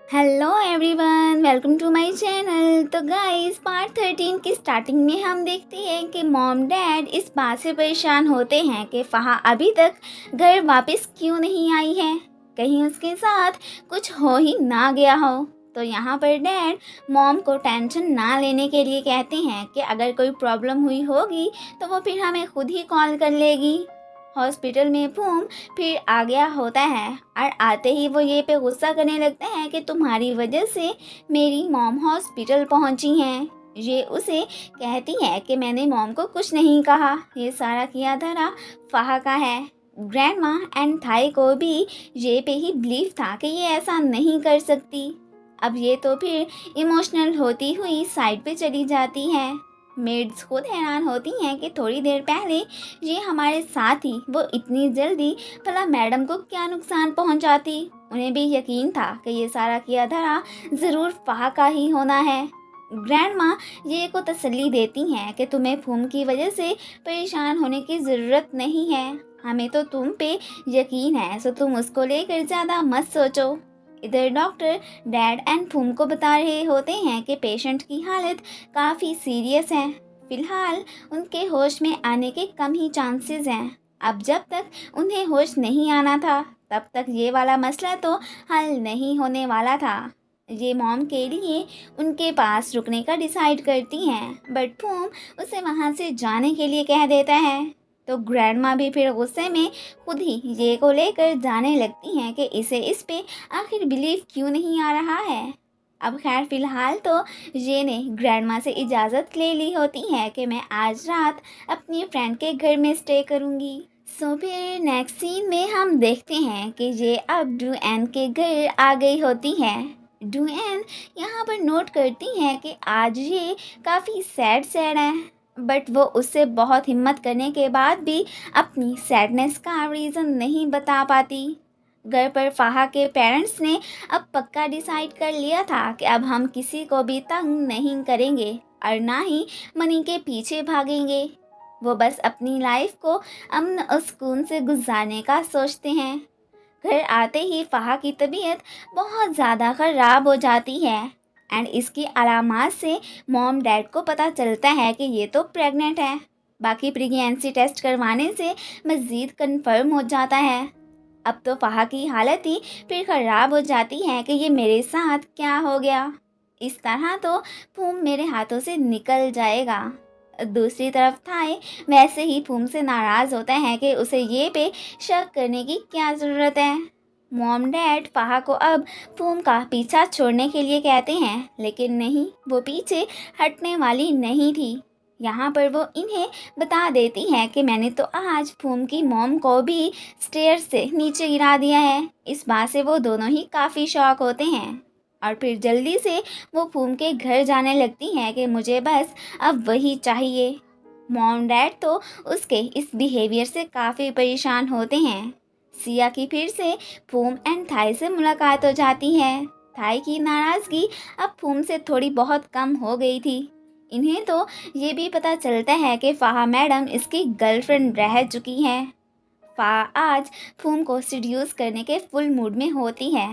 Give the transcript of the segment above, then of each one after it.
Hello everyone, welcome to my channel. तो guys, part 13 की starting में हम देखते हैं कि मॉम डैड इस बात से परेशान होते हैं कि फ़हा अभी तक घर वापस क्यों नहीं आई है, कहीं उसके साथ कुछ हो ही ना गया हो। तो यहाँ पर डैड मॉम को टेंशन ना लेने के लिए कहते हैं कि अगर कोई प्रॉब्लम हुई होगी तो वो फिर हमें खुद ही कॉल कर लेगी। हॉस्पिटल में फूम फिर आ गया होता है और आते ही वो ये पे गुस्सा करने लगते हैं कि तुम्हारी वजह से मेरी मॉम हॉस्पिटल पहुंची हैं। ये उसे कहती है कि मैंने मॉम को कुछ नहीं कहा, ये सारा किया धरा फ़हा का है। ग्रैंड माँ एंड थाई को भी ये पे ही बिलीव था कि ये ऐसा नहीं कर सकती। अब ये तो फिर इमोशनल होती हुई साइड पे चली जाती है। मेड्स खुद हैरान होती हैं कि थोड़ी देर पहले ये हमारे साथ ही वो इतनी जल्दी भला मैडम को क्या नुकसान पहुंचाती। उन्हें भी यकीन था कि ये सारा किया धरा ज़रूर फ़हा का ही होना है। ग्रैंड माँ ये को तसल्ली देती हैं कि तुम्हें फूम की वजह से परेशान होने की ज़रूरत नहीं है, हमें तो तुम पे यकीन है, सो तुम उसको लेकर ज़्यादा मत सोचो। इधर डॉक्टर डैड एंड फूम को बता रहे होते हैं कि पेशेंट की हालत काफ़ी सीरियस है, फिलहाल उनके होश में आने के कम ही चांसेस हैं। अब जब तक उन्हें होश नहीं आना था तब तक ये वाला मसला तो हल नहीं होने वाला था। ये मॉम के लिए उनके पास रुकने का डिसाइड करती हैं, बट फूम उसे वहाँ से जाने के लिए कह देता है। तो ग्रैंड माँ भी फिर गुस्से में खुद ही ये को लेकर जाने लगती हैं कि इसे इस पे आखिर बिलीव क्यों नहीं आ रहा है। अब खैर फ़िलहाल तो ये ने ग्रैंड माँ से इजाज़त ले ली होती है कि मैं आज रात अपनी फ्रेंड के घर में स्टे करूँगी। सो फिर नेक्स्ट सीन में हम देखते हैं कि ये अब डुएन के घर आ गई होती है। डुएन यहाँ पर नोट करती है कि आज ये काफ़ी सैड सैड है, बट वो उससे बहुत हिम्मत करने के बाद भी अपनी सैडनेस का रीज़न नहीं बता पाती। घर पर फ़हा के पेरेंट्स ने अब पक्का डिसाइड कर लिया था कि अब हम किसी को भी तंग नहीं करेंगे और ना ही मनी के पीछे भागेंगे। वो बस अपनी लाइफ को अमन और सुकून से गुजारने का सोचते हैं। घर आते ही फ़हा की तबीयत बहुत ज़्यादा ख़राब हो जाती है एंड इसकी अलामात से मॉम डैड को पता चलता है कि ये तो प्रेग्नेंट है। बाकी प्रेगनेंसी टेस्ट करवाने से मज़ीद कंफर्म हो जाता है। अब तो फ़हा की हालत ही फिर ख़राब हो जाती है कि ये मेरे साथ क्या हो गया, इस तरह तो फूम मेरे हाथों से निकल जाएगा। दूसरी तरफ थाई वैसे ही फूम से नाराज़ होता है कि उसे ये पे शक करने की क्या ज़रूरत है। मॉम डैड फ़हा को अब फूम का पीछा छोड़ने के लिए कहते हैं, लेकिन नहीं, वो पीछे हटने वाली नहीं थी। यहाँ पर वो इन्हें बता देती है कि मैंने तो आज फूम की मॉम को भी स्टेयर से नीचे गिरा दिया है। इस बात से वो दोनों ही काफ़ी शॉक होते हैं और फिर जल्दी से वो फूम के घर जाने लगती हैं कि मुझे बस अब वही चाहिए। मॉम डैड तो उसके इस बिहेवियर से काफ़ी परेशान होते हैं। सिया की फिर से फूम एंड थाई से मुलाकात हो जाती है। थाई की नाराज़गी अब फूम से थोड़ी बहुत कम हो गई थी। इन्हें तो ये भी पता चलता है कि फ़हा मैडम इसकी गर्लफ्रेंड रह चुकी हैं। फ़हा आज फूम को सीड्यूस करने के फुल मूड में होती है,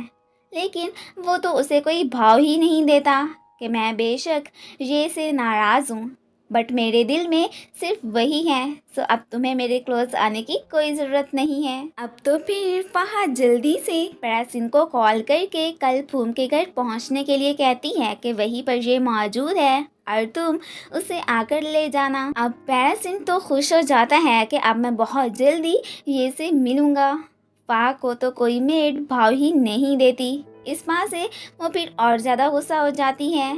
लेकिन वो तो उसे कोई भाव ही नहीं देता कि मैं बेशक ये से नाराज़ हूँ, बट मेरे दिल में सिर्फ वही है, सो अब तुम्हें मेरे क्लोज आने की कोई ज़रूरत नहीं है। अब तो फिर फ़हा जल्दी से पैरासिन को कॉल करके कल फूम के घर पहुँचने के लिए कहती है कि वहीं पर ये मौजूद है और तुम उसे आकर ले जाना। अब पैरासिन तो खुश हो जाता है कि अब मैं बहुत जल्दी ये से मिलूँगा। फ़हा को तो कोई मेड भाव ही नहीं देती, इस बात से वो फिर और ज़्यादा गुस्सा हो जाती है।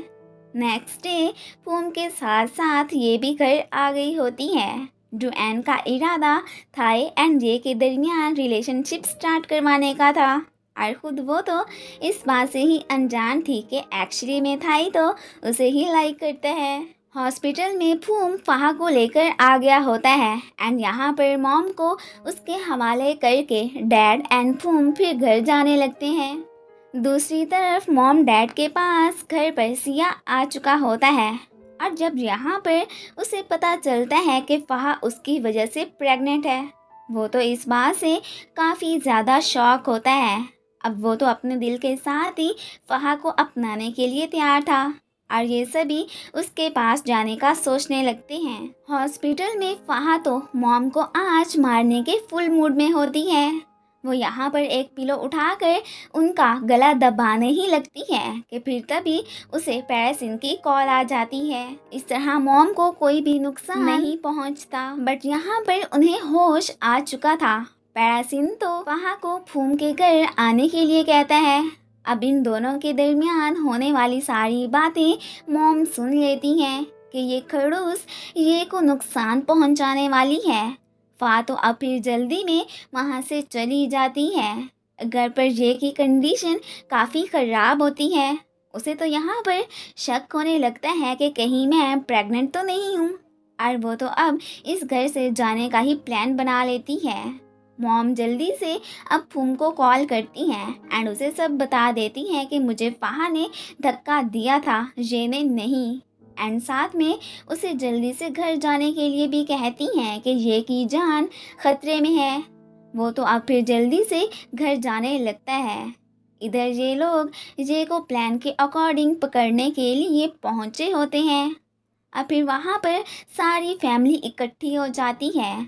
नेक्स्ट डे फूम के साथ साथ ये भी घर आ गई होती है। डुएन का इरादा थाई एंड ये के दरमियान रिलेशनशिप स्टार्ट करवाने का था और ख़ुद वो तो इस बात से ही अनजान थी कि एक्चुअली में थाई तो उसे ही लाइक करता है। हॉस्पिटल में फूम फ़हा को लेकर आ गया होता है एंड यहाँ पर मॉम को उसके हवाले करके डैड एंड फूम फिर घर जाने लगते हैं। दूसरी तरफ मॉम डैड के पास घर पर सिया आ चुका होता है और जब यहाँ पर उसे पता चलता है कि फ़हा उसकी वजह से प्रेग्नेंट है, वो तो इस बात से काफ़ी ज़्यादा शॉक होता है। अब वो तो अपने दिल के साथ ही फ़हा को अपनाने के लिए तैयार था और ये सभी उसके पास जाने का सोचने लगते हैं। हॉस्पिटल में फ़हा तो मॉम को आज मारने के फुल मूड में होती है। वो यहाँ पर एक पिलो उठाकर उनका गला दबाने ही लगती है कि फिर तभी उसे पैरासिन की कॉल आ जाती है। इस तरह मॉम को कोई भी नुकसान नहीं पहुँचता, बट यहाँ पर उन्हें होश आ चुका था। पैरासिन तो फ़हा को फूम के घर आने के लिए कहता है। अब इन दोनों के दरमियान होने वाली सारी बातें मॉम सुन लेती हैं कि ये खड़ूस ये को नुकसान पहुंचाने वाली है। फ़ा तो अब फिर जल्दी में वहाँ से चली जाती है। घर पर ये की कंडीशन काफ़ी ख़राब होती है। उसे तो यहाँ पर शक होने लगता है कि कहीं मैं प्रेग्नेंट तो नहीं हूँ, और वो तो अब इस घर से जाने का ही प्लान बना लेती है। मॉम जल्दी से अब फूम को कॉल करती हैं एंड उसे सब बता देती हैं कि मुझे फ़हा ने धक्का दिया था, ये ने नहीं। एंड साथ में उसे जल्दी से घर जाने के लिए भी कहती हैं कि ये की जान खतरे में है। वो तो अब फिर जल्दी से घर जाने लगता है। इधर ये लोग ये को प्लान के अकॉर्डिंग पकड़ने के लिए पहुँचे होते हैं। अब फिर वहाँ पर सारी फैमिली इकट्ठी हो जाती है।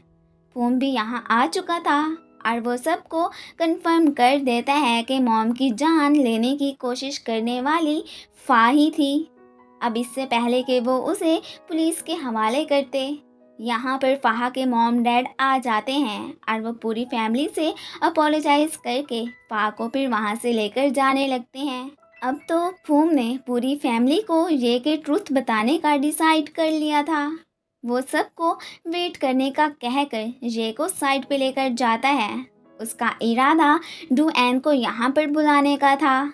फूम भी यहाँ आ चुका था और वो सबको कंफर्म कर देता है कि मॉम की जान लेने की कोशिश करने वाली फ़ा ही थी। अब इससे पहले कि वो उसे पुलिस के हवाले करते, यहाँ पर फ़हा के मॉम डैड आ जाते हैं और वो पूरी फैमिली से अपोलोजाइज़ करके फ़ा को फिर वहाँ से लेकर जाने लगते हैं। अब तो फूम ने पूरी फैमिली को ये के ट्रूथ बताने का डिसाइड कर लिया था। वो सबको वेट करने का कहकर ये को साइड पे लेकर जाता है। उसका इरादा डू एन को यहाँ पर बुलाने का था।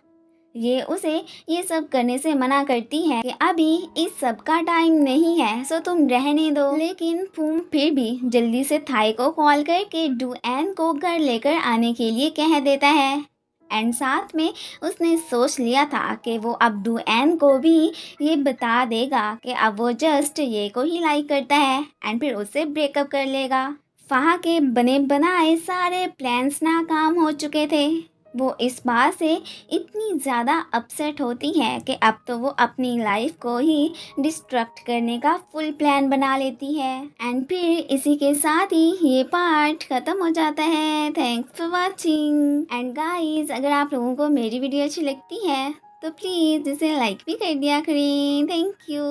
ये उसे ये सब करने से मना करती है कि अभी इस सब का टाइम नहीं है, सो तुम रहने दो। लेकिन फूम फिर भी जल्दी से थाई को कॉल करके डू एन को घर लेकर आने के लिए कह देता है। एंड साथ में उसने सोच लिया था कि वो अब डू एन को भी ये बता देगा कि अब वो जस्ट ये को ही लाइक करता है एंड फिर उससे ब्रेकअप कर लेगा। फ़हा के बने बनाए सारे प्लान्स नाकाम हो चुके थे। वो इस बात से इतनी ज़्यादा अपसेट होती है कि अब तो वो अपनी लाइफ को ही डिस्ट्रक्ट करने का फुल प्लान बना लेती है। एंड फिर इसी के साथ ही ये पार्ट ख़त्म हो जाता है। Thanks for watching. And guys, अगर आप लोगों को मेरी वीडियो अच्छी लगती है तो प्लीज़ इसे लाइक भी कर दिया करें। Thank you.